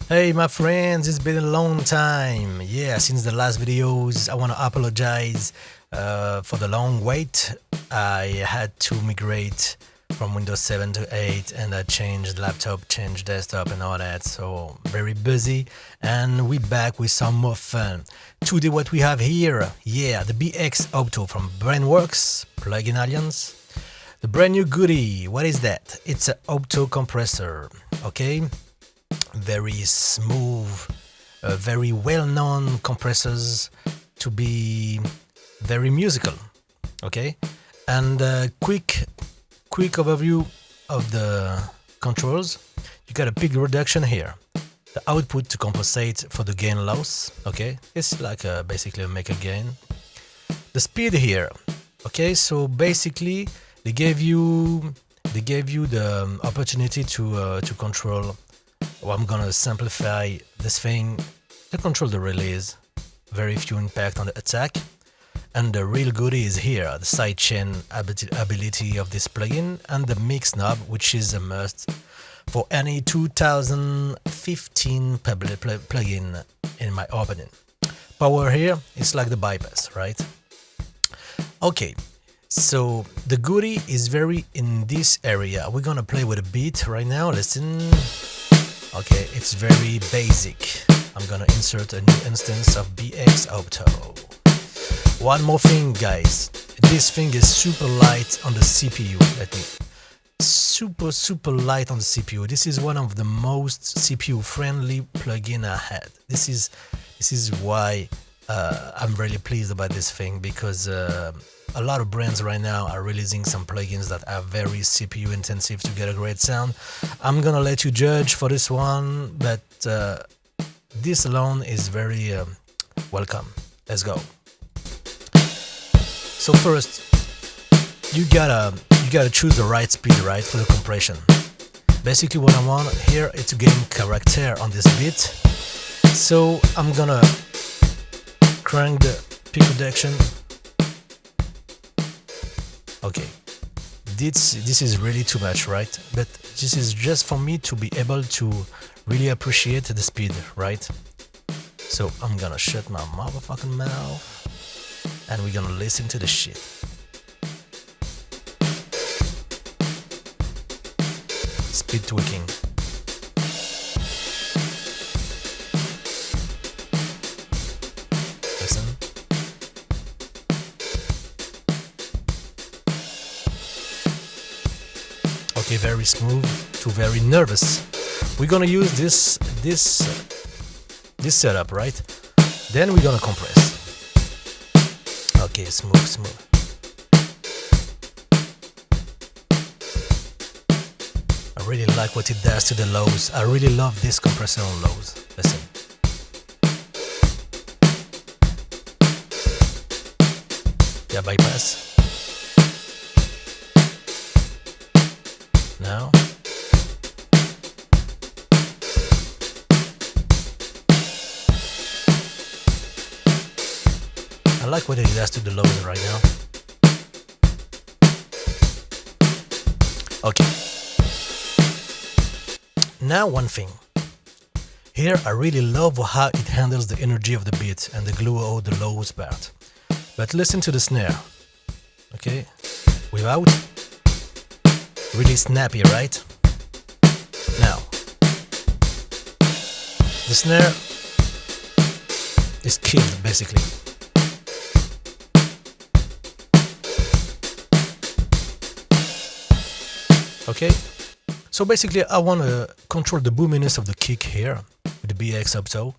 Hey my friends, it's been a long time. Yeah, since the last videos, I want to apologize for the long wait. I had to migrate from Windows 7 to 8 and I changed laptop, changed desktop and all that, so very busy. And we back with some more fun. Today what we have here, yeah, the BX Opto from Brainworks, Plugin Alliance. The brand new goodie, what is that? It's an Opto compressor, okay? Very smooth, very well-known compressors to be very musical, okay? And quick overview of the controls. You got a big reduction here. The output to compensate for the gain loss, okay? It's like basically a mega gain. The speed here, okay? So basically they gave you the opportunity to control. Well, I'm gonna simplify this thing to control the release, very few impact on the attack, and the real goodie is here, the sidechain ability of this plugin and the mix knob, which is a must for any 2015 plugin in my opinion. Power here is like the bypass, right? Okay, so the goodie is very in this area. We're gonna play with a beat right now, listen. Okay, it's very basic. I'm gonna insert a new instance of BX Opto. One more thing, guys. This thing is super light on the CPU. Let me super light on the CPU. This is one of the most CPU friendly plugin I had. This is why I'm really pleased about this thing, because a lot of brands right now are releasing some plugins that are very CPU intensive to get a great sound. I'm gonna let you judge for this one, but this alone is very welcome. Let's go. So first, you gotta choose the right speed, right, for the compression. Basically, what I want here is to gain character on this beat. So I'm gonna crank the peak reduction. Okay, this is really too much, right? But this is just for me to be able to really appreciate the speed, right? So I'm gonna shut my motherfucking mouth and we're gonna listen to the shit. Speed tweaking. Listen. Okay, very smooth to very nervous. We're gonna use this setup, right? Then we're gonna compress. Okay, smooth. I really like what it does to the lows. I really love this compressor on lows. Listen. Yeah, bypass. Now. I like what it does to the lows right now. Okay. Now one thing. Here I really love how it handles the energy of the beat and the glue out the lows part. But listen to the snare. Okay? Without. Really snappy, right? Now. The snare is killed basically. Okay, so basically I want to control the boominess of the kick here with the BX Opto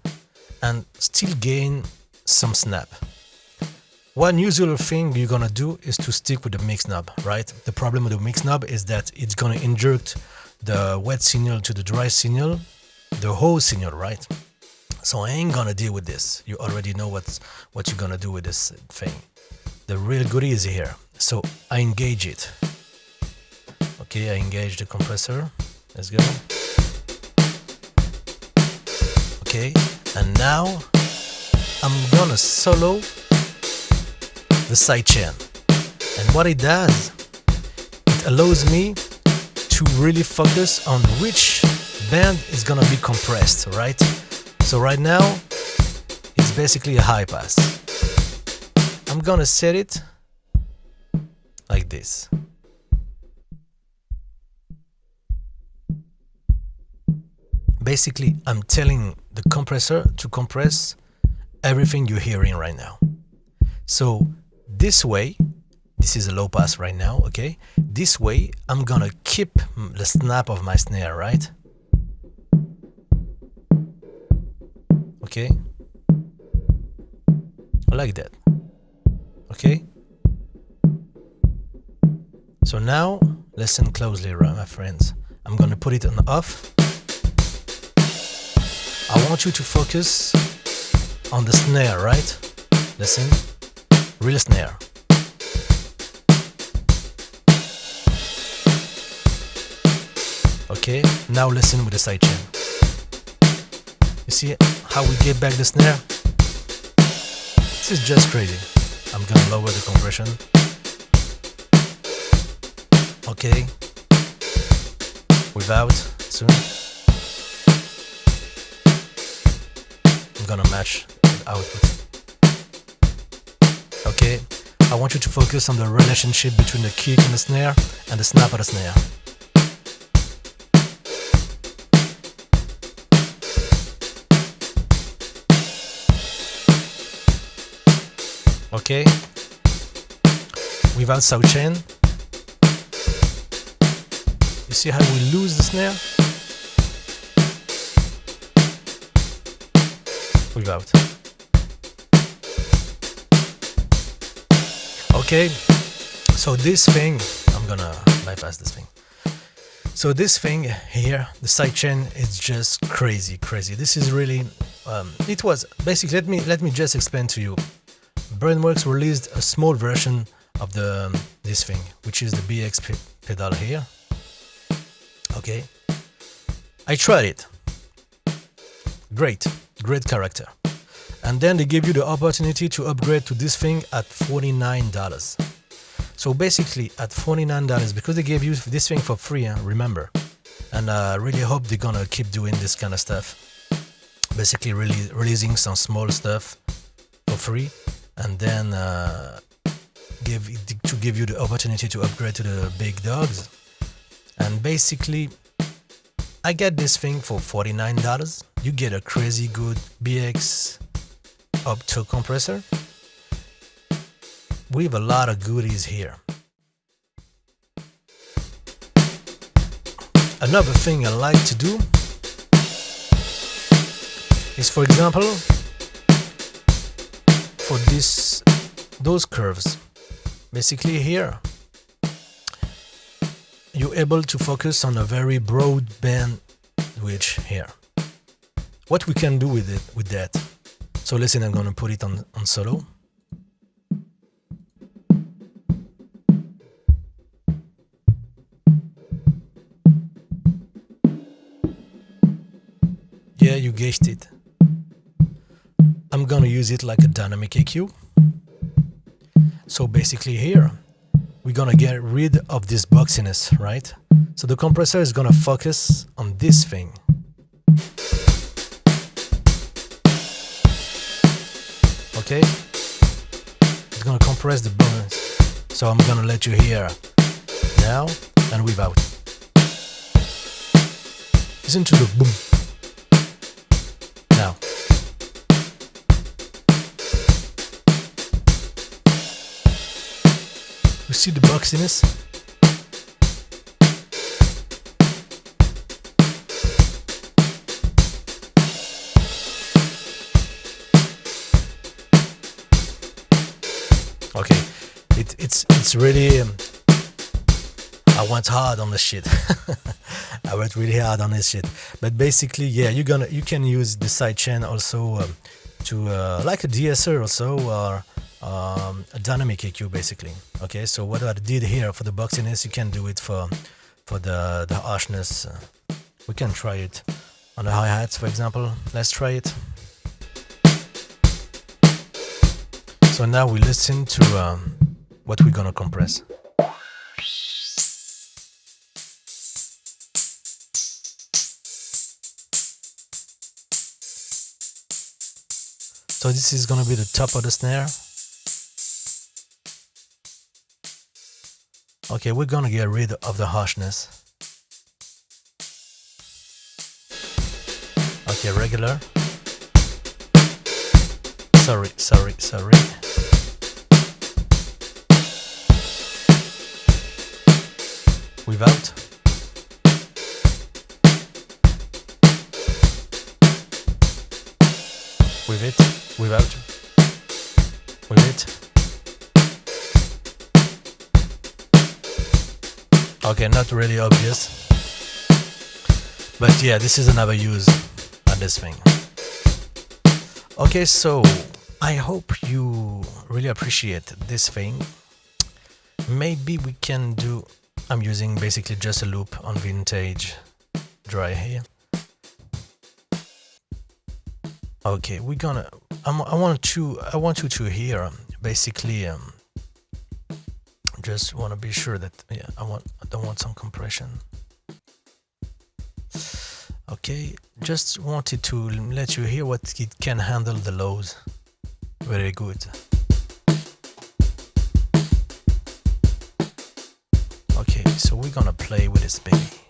and still gain some snap. One usual thing you're gonna do is to stick with the mix knob, right? The problem with the mix knob is that it's gonna inject the wet signal to the dry signal, the whole signal, right? So I ain't gonna deal with this. You already know what you're gonna do with this thing. The real goodie is here, so I engage it. Okay, I engage the compressor. Let's go. Okay, and now I'm gonna solo the sidechain. And what it does, it allows me to really focus on which band is gonna be compressed, right? So right now it's basically a high pass. I'm gonna set it like this. Basically, I'm telling the compressor to compress everything you're hearing right now. So this way, this is a low pass right now, okay? This way, I'm gonna keep the snap of my snare, right? Okay? Like that. Okay? So now, listen closely, right, my friends. I'm gonna put it on off. I want you to focus on the snare, right? Listen, real snare. Okay, now listen with the sidechain. You see how we get back the snare? This is just crazy. I'm gonna lower the compression. Okay, without soon. I'm gonna match the output. Okay, I want you to focus on the relationship between the kick and the snare and the snap of the snare. Okay, without sidechain, you see how we lose the snare? Without. Okay, so this thing, I'm gonna bypass this thing. So this thing here, the sidechain, is just crazy. This is really, it was basically. Let me just explain to you. Brainworks released a small version of this thing, which is the BX pedal here. Okay, I tried it. Great character. And then they give you the opportunity to upgrade to this thing at $49. So basically at $49, because they gave you this thing for free, remember. And I really hope they're gonna keep doing this kind of stuff. Basically releasing some small stuff for free, and then give you the opportunity to upgrade to the big dogs. And basically, I get this thing for $49. You get a crazy good BX Opto compressor with a lot of goodies here. Another thing I like to do is, for example, for those curves, basically here you're able to focus on a very broad band width here. What we can do with that? So listen, I'm gonna put it on solo. Yeah, you guessed it. I'm gonna use it like a dynamic EQ. So basically here, we're gonna get rid of this boxiness, right? So the compressor is gonna focus on this thing. Okay? It's gonna compress the bones. So I'm gonna let you hear now and without. Listen to the boom. Now. You see the boxiness? Okay, it's really. I went hard on this shit. I went really hard on this shit. But basically, yeah, you can use the sidechain also to like a DSR also, or a dynamic EQ basically. Okay, so what I did here for the boxiness, you can do it for the harshness. We can try it on the hi-hats, for example. Let's try it. So now we listen to what we're gonna compress. So this is gonna be the top of the snare. Okay, we're gonna get rid of the harshness. Okay, regular. Sorry. Without. With it, without. With it. Okay, not really obvious. But yeah, this is another use on this thing. Okay, so I hope you really appreciate this thing. Maybe we can do, I'm using basically just a loop on vintage dry here. Okay, we're gonna, I want you to hear basically, just want to be sure that, yeah, I don't want some compression. Okay, just wanted to let you hear what it can handle the lows. Very good. Okay, so we're gonna play with this baby.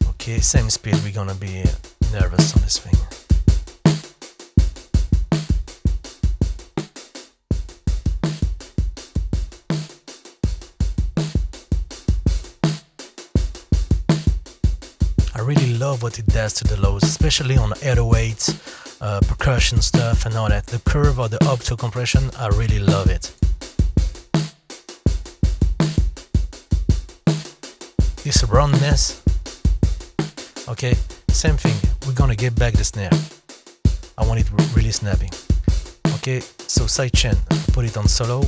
Okay, same speed, we're gonna be nervous on this thing. I really love what it does to the lows, especially on 808s, percussion stuff and all that. The curve or the opto compression, I really love it. This roundness. Okay, same thing. We're gonna get back the snare. I want it really snappy. Okay, so sidechain, put it on solo.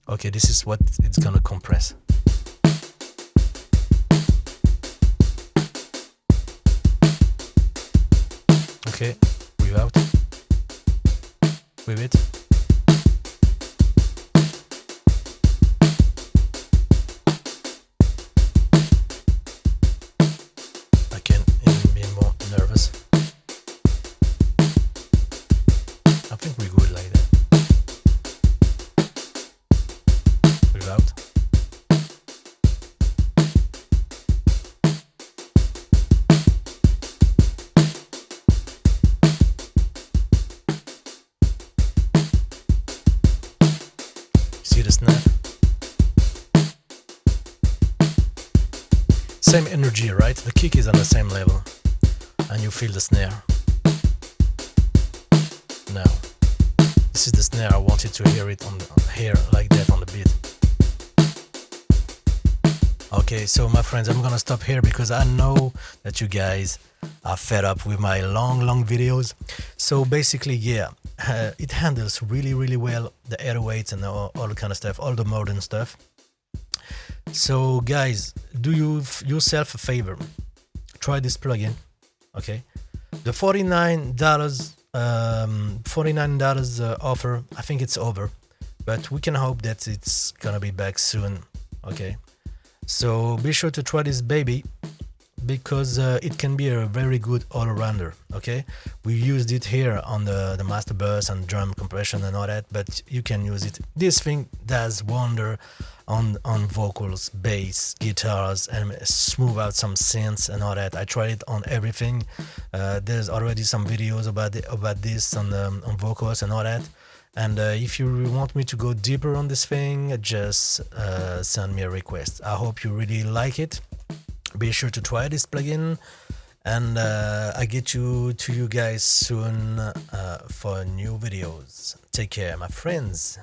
Okay, this is what it's gonna compress. Okay, without, with it. I can even be more nervous. I think we're good like that. Without. See the snap? Same energy, right? The kick is on the same level and you feel the snare. Now, this is the snare. I wanted to hear it on here like that on the beat. Okay, so my friends, I'm gonna stop here because I know that you guys are fed up with my long videos. So basically, yeah, it handles really well the 808s and all the kind of stuff, all the modern stuff. So guys, do yourself a favor, try this plugin. Okay, the $49 offer, I think it's over, but we can hope that it's gonna be back soon. Okay, so be sure to try this baby because it can be a very good all-rounder. Okay, we used it here on the master bus and drum compression and all that, but you can use it. This thing does wonder on vocals, bass, guitars, and smooth out some synths and all that. I tried it on everything. There's already some videos about this on vocals and all that. And if you want me to go deeper on this thing, just send me a request. I hope you really like it. Be sure to try this plugin, and I get to you guys soon for new videos. Take care, my friends.